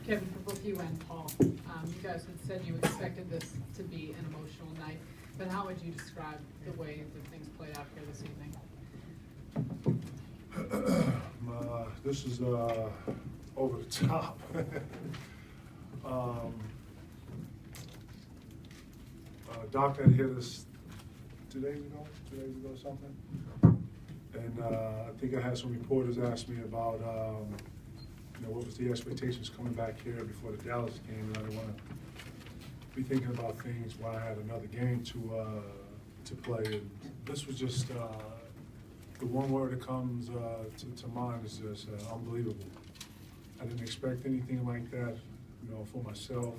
Kevin, for both you and Paul, you guys had said you expected this to be an emotional night, but how would you describe the way that things played out here this evening? This is over the top. Doc had hit us 2 days ago or something. And I think I had some reporters ask me about, what was the expectations coming back here before the Dallas game, and I didn't want to be thinking about things while I had another game to play. And this was just the one word that comes to mind is just unbelievable. I didn't expect anything like that, for myself.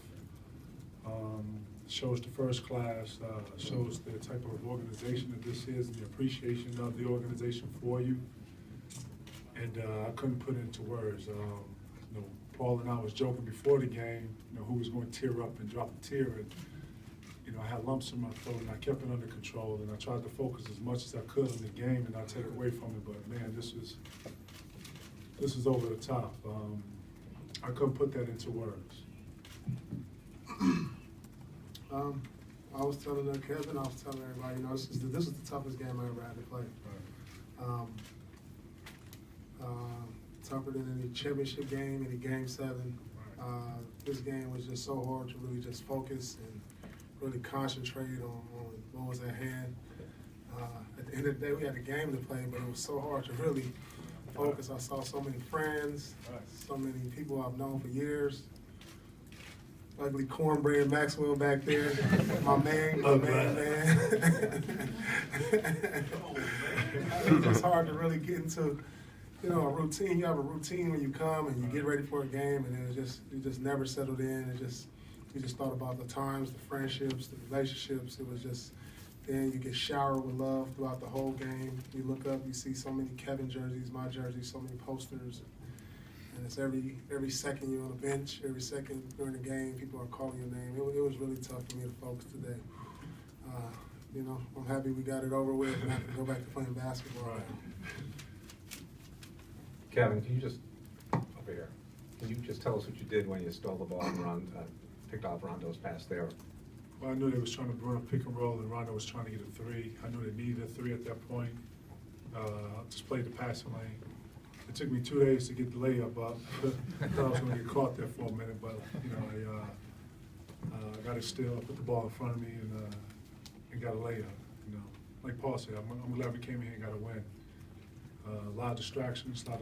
Shows the first class, shows the type of organization that this is and the appreciation of the organization for you. And I couldn't put it into words. Paul and I was joking before the game, who was going to tear up and drop a tear. And, I had lumps in my throat and I kept it under control and I tried to focus as much as I could on the game and not take away from it. But man, this is over the top. I couldn't put that into words. I was telling Kevin, I was telling everybody, this is the toughest game I ever had to play. Tougher than any championship game, any game 7. This game was just so hard to really just focus and really concentrate on what was at hand. At the end of the day, we had a game to play, but it was so hard to really focus. I saw so many friends, so many people I've known for years. Ugly cornbread Maxwell back there, my man. It's hard to really get into, a routine. You have a routine when you come and you get ready for a game, and it just never settled in. You just thought about the times, the friendships, the relationships. It was just, then you get showered with love throughout the whole game. You look up, you see so many Kevin jerseys, my jerseys, so many posters. And it's every second you're on the bench, every second during the game, people are calling your name. It was really tough for me to focus today. I'm happy we got it over with and I can go back to playing basketball. Right. Kevin, can you just tell us what you did when you stole the ball and picked off Rondo's pass there? Well, I knew they was trying to run a pick and roll and Rondo was trying to get a 3. I knew they needed a 3 at that point. Just played the passing lane. It took me 2 days to get the layup up. I thought I was going to get caught there for a minute, but I got it still. I put the ball in front of me and got a layup. Like Paul said, I'm glad we came in here and got a win. A lot of distractions, but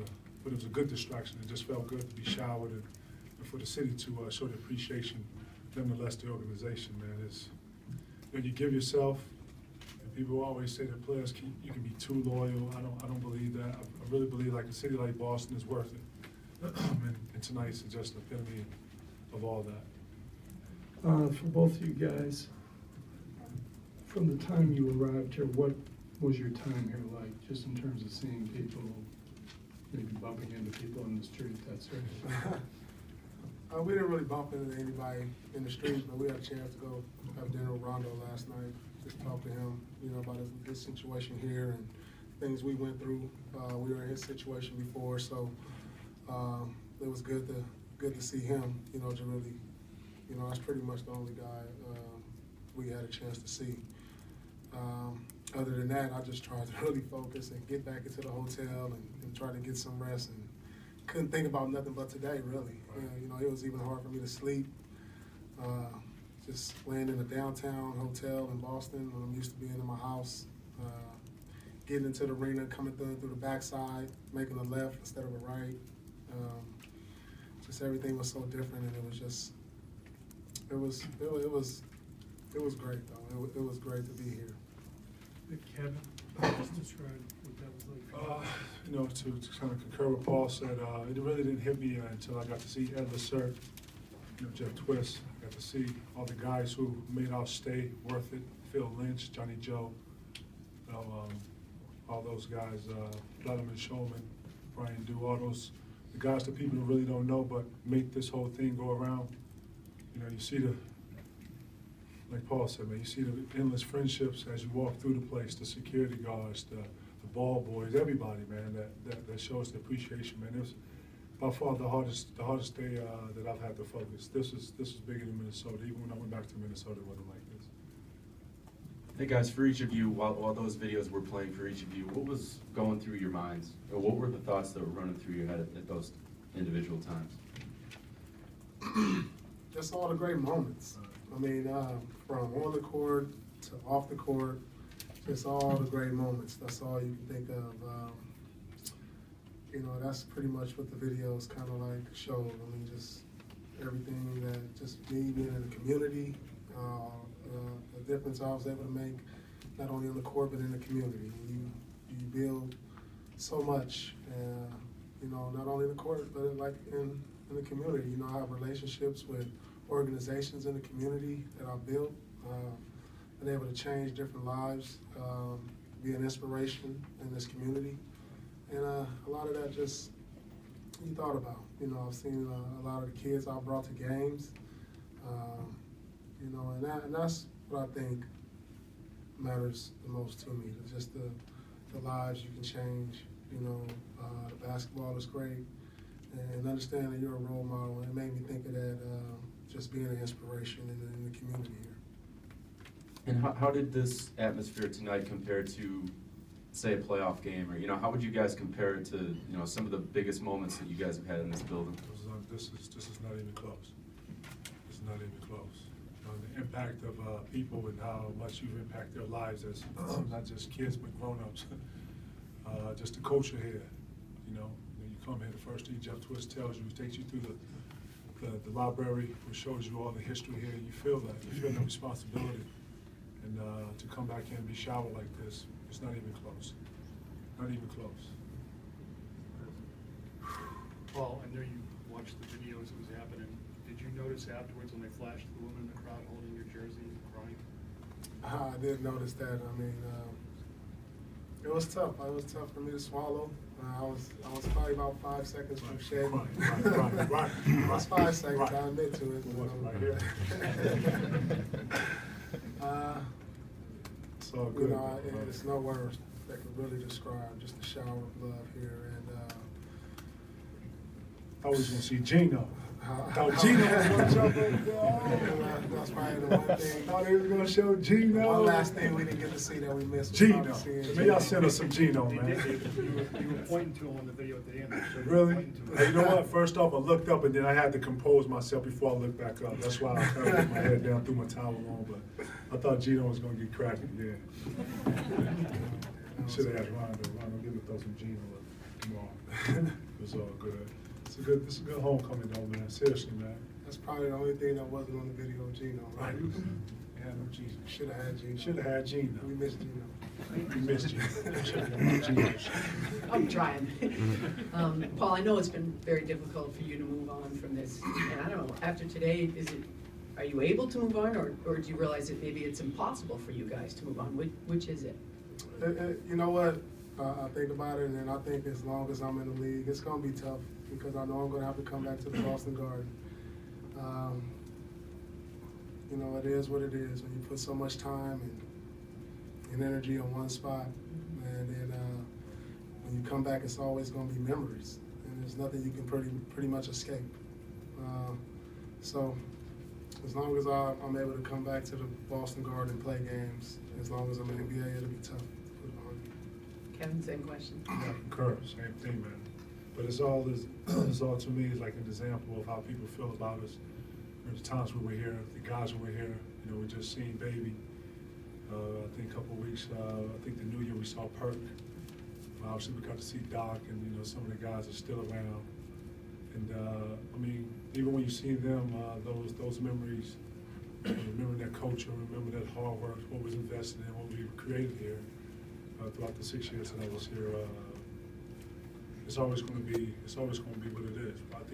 it was a good distraction. It just felt good to be showered and for the city to show the appreciation, nonetheless, the organization. Man, you give yourself. People always say that players you can be too loyal. I don't believe that. I really believe like a city like Boston is worth it. and tonight's just the epitome of all that. For both of you guys, from the time you arrived here, what was your time here like, just in terms of seeing people, maybe bumping into people in the street, that sort of thing? We didn't really bump into anybody in the street, but we had a chance to go have dinner with Rondo last night. Just talk to him, about his situation here and things we went through. We were in his situation before, so it was good to see him. To really, that's pretty much the only guy we had a chance to see. Other than that, I just tried to really focus and get back into the hotel and try to get some rest and couldn't think about nothing but today, really. It was even hard for me to sleep. Just laying in a downtown hotel in Boston when I'm used to being in my house, getting into the arena, coming through the backside, making a left instead of a right. Just everything was so different, and it was great though. It was great to be here. Kevin, just describe what that was like. To kind of concur with Paul said, it really didn't hit me until I got to see Ed Lacerte, Jeff Twist. I got to see all the guys who made our stay worth it. Phil Lynch, Johnny Joe, all those guys, Letterman, Shulman, Brian Dew, all those the guys that people really don't know but make this whole thing go around. You see like Paul said, man, you see the endless friendships as you walk through the place, the security guards, the ball boys, everybody, man, that shows the appreciation, man. by far the hardest day that I've had to focus. This was bigger than Minnesota. Even when I went back to Minnesota, it wasn't like this. Hey guys, for each of you, while those videos were playing for each of you, what was going through your minds? Or what were the thoughts that were running through your head at those individual times? Just all the great moments. I mean, from on the court to off the court, just all the great moments. That's all you can think of. You know, that's pretty much what the videos kind of like showed. I mean, just everything that just me being in the community, the difference I was able to make, not only on the court but in the community. You build so much, you know, not only in the court but like in the community. You know, I have relationships with organizations in the community that I've built, been able to change different lives, be an inspiration in this community. And a lot of that just you thought about. You know, I've seen a lot of the kids I brought to games. You know, and that's what I think matters the most to me. It's just the lives you can change. You know, the basketball is great, and understanding that you're a role model. And it made me think of that, just being an inspiration in the community here. And how did this atmosphere tonight compare to, say, a playoff game? Or, you know, how would you guys compare it to, you know, some of the biggest moments that you guys have had in this building? This is not even close. It's not even close. You know, the impact of people and how much you've impacted their lives as not just kids but grown-ups. Just the culture here. You know, when you come here, the first thing Jeff Twist tells you, he takes you through the library, which shows you all the history here. You feel that. You feel the responsibility. And to come back here and be showered like this, it's not even close. Not even close. Paul, I know you watched the videos that was happening. Did you notice afterwards when they flashed the woman in the crowd holding your jersey and crying? I did notice that. I mean, it was tough. It was tough for me to swallow. I was probably about 5 seconds from shedding. Right. It was 5 seconds. I admit to it. Right here. It's all good. You know, it's no words that can really describe just the shower of love here. And I was going to see Gino. Thought Gino was going to jump over there. That's probably the one thing. Thought he was going to show Gino. One last thing we didn't get to see that we missed. Gino. Maybe y'all send us some Gino, They man. did. You were pointing to him on the video at the end. So you were Really? pointing to him. Hey, you know what? First off, I looked up and then I had to compose myself before I looked back up. That's why I kind of put my head down, threw my towel on. But I thought Gino was going to get cracked again. Should have asked Rondo. Rondo, give me throw some Gino tomorrow. It was all good. It's a good homecoming though, man. Seriously, man. That's probably the only thing that wasn't on the video, Gino. Right? Yeah, no Gino. Should have had Gino. Should have had Gino. We missed Gino. We missed Gino. Should have had Gino. I'm trying. Paul, I know it's been very difficult for you to move on from this, and I don't know, after today, are you able to move on, or do you realize that maybe it's impossible for you guys to move on? Which is it? You know what? I think about it, and I think as long as I'm in the league, it's going to be tough because I know I'm going to have to come back to the Boston Garden. You know, it is what it is. When you put so much time and energy on one spot, and then when you come back, it's always going to be memories, and there's nothing you can pretty much escape. So as long as I'm able to come back to the Boston Garden and play games, as long as I'm in the NBA, it'll be tough to put it on. Kevin, same question. Yeah, concur, same thing, man. But it's all to me is like an example of how people feel about us. There the times we were here, the guys who were here, you know, we just seen Baby. I think a couple of weeks, I think the New Year we saw Perk. Obviously we got to see Doc, and you know, some of the guys are still around. And I mean, even when you see them, those memories, remember that culture, remember that hard work, what was invested in, what we created here throughout the 6 years that I was here. It's always going to be what it is. But I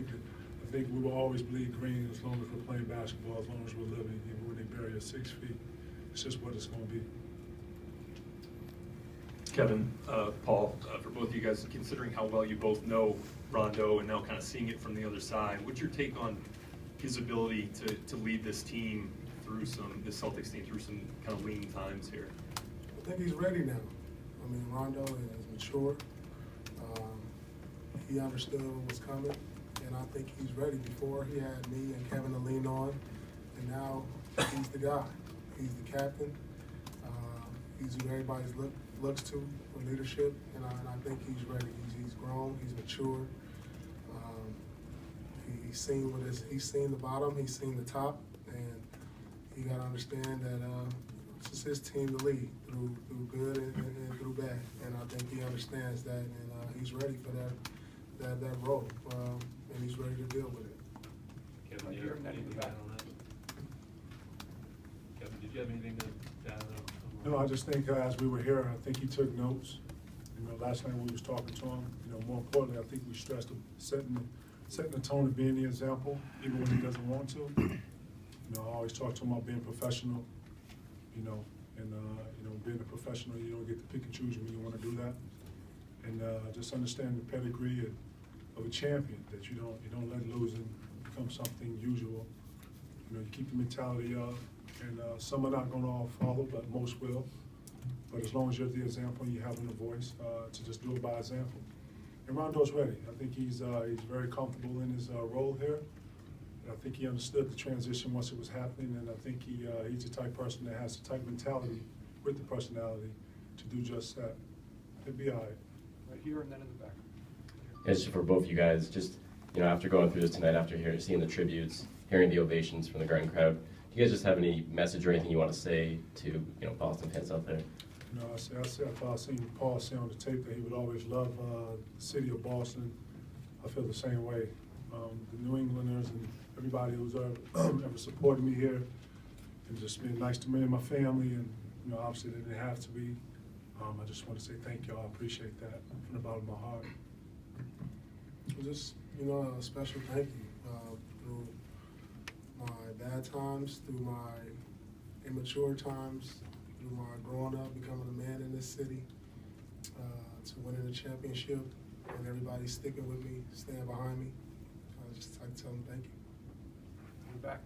think we will always bleed green as long as we're playing basketball, as long as we're living. Even when they bury us 6 feet, it's just what it's going to be. Kevin, Paul, for both of you guys, considering how well you both know Rondo and now kind of seeing it from the other side, what's your take on his ability to lead this team through this Celtics team through some kind of lean times here? I think he's ready now. I mean, Rondo is mature. He understood what was coming. and I think he's ready. Before he had me and Kevin to lean on, and now he's the guy. He's the captain. He's who everybody looks to for leadership, and I think he's ready. He's grown. He's matured. He's seen the bottom. He's seen the top, and he got to understand that it's his team to lead through good and through bad. And I think he understands that, and he's ready for that role, and he's ready to deal with it. Kevin, did you have anything to add on that? Kevin, did you have anything to add on that? No, I just think as we were here, I think he took notes. Last night we was talking to him, more importantly, I think we stressed setting the tone and being the example, even when he doesn't want to. I always talk to him about being professional, and being a professional, you don't get to pick and choose when you want to do that. And just understand the pedigree of a champion, that you don't let losing become something usual. You keep the mentality up, and some are not going to all follow, but most will. But as long as you're the example and you have the voice to just do it by example. And Rondo's ready. I think he's very comfortable in his role here. And I think he understood the transition once it was happening, and I think he's the type of person that has the type mentality with the personality to do just that. He'll be all right. Right here and then in the back. It's for both you guys, just after going through this tonight, after seeing the tributes, hearing the ovations from the Garden crowd, do you guys just have any message or anything you want to say to Boston fans out there? I said I seen Paul say on the tape that he would always love the city of Boston. I feel the same way. The New Englanders and everybody who's ever supported me here, and just been nice to me and my family, and obviously they didn't have to be. I just want to say thank y'all. I appreciate that from the bottom of my heart. Just a special thank you through my bad times, through my immature times, through my growing up, becoming a man in this city, to winning the championship, and everybody sticking with me, staying behind me. I just like to tell them thank you. In the back.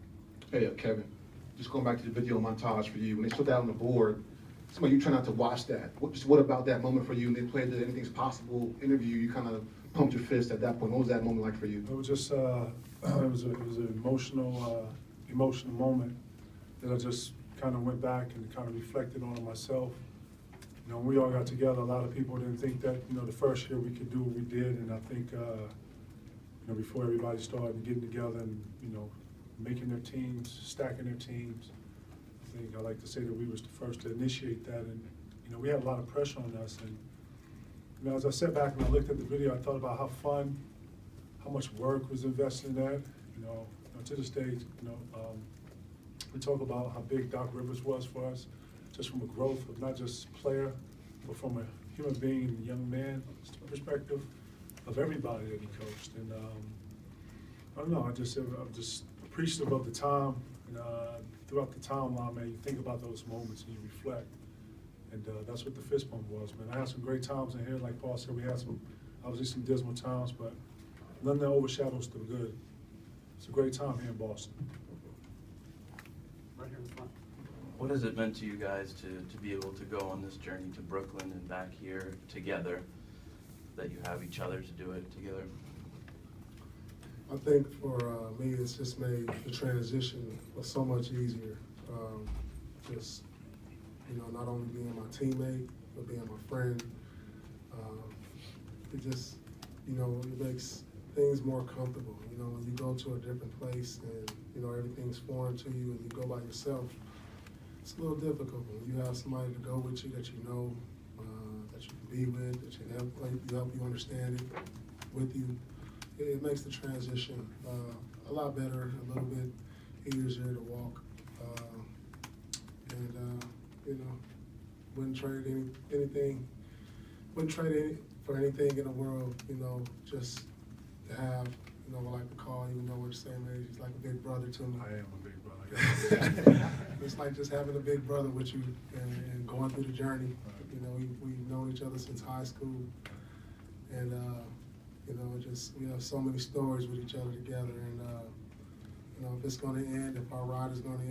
Hey, Kevin, just going back to the video montage for you. When they showed that on the board, somebody you try not to watch that. What about that moment for you? And they played the Anything's Possible interview. You kind of pumped your fist at that point. What was that moment like for you? It was just it was an emotional moment that I just kind of went back and kind of reflected on it myself. When we all got together, a lot of people didn't think that the first year we could do what we did, and I think before everybody started getting together and making their teams, stacking their teams, I think I like to say that we was the first to initiate that, and we had a lot of pressure on us. And as I sat back and I looked at the video, I thought about how fun, how much work was invested in that. To this day, we talk about how big Doc Rivers was for us, just from a growth of not just player, but from a human being and young man perspective of everybody that he coached. And I don't know, I'm just appreciative of the time. And throughout the timeline, man, you think about those moments and you reflect. And that's what the fist bump was, man. I had some great times in here, like Paul said. We had obviously some dismal times, but none that overshadows the good. It's a great time here in Boston. Right here in the front. What has it meant to you guys to be able to go on this journey to Brooklyn and back here together, that you have each other to do it together? I think for me, it's just made the transition so much easier. Just, not only being my teammate, but being my friend. It just, it makes things more comfortable. When you go to a different place and, everything's foreign to you and you go by yourself, it's a little difficult. When you have somebody to go with you that you know, that you can be with, that you can help you understand it with you, it makes the transition a lot better, a little bit easier to walk. Wouldn't trade anything for anything in the world, just to have, I like to call, even though we're the same age, he's like a big brother to me. I am a big brother. It's like just having a big brother with you and going through the journey. We've known each other since high school, and we have so many stories with each other together. And if it's going to end, if our ride is going to end,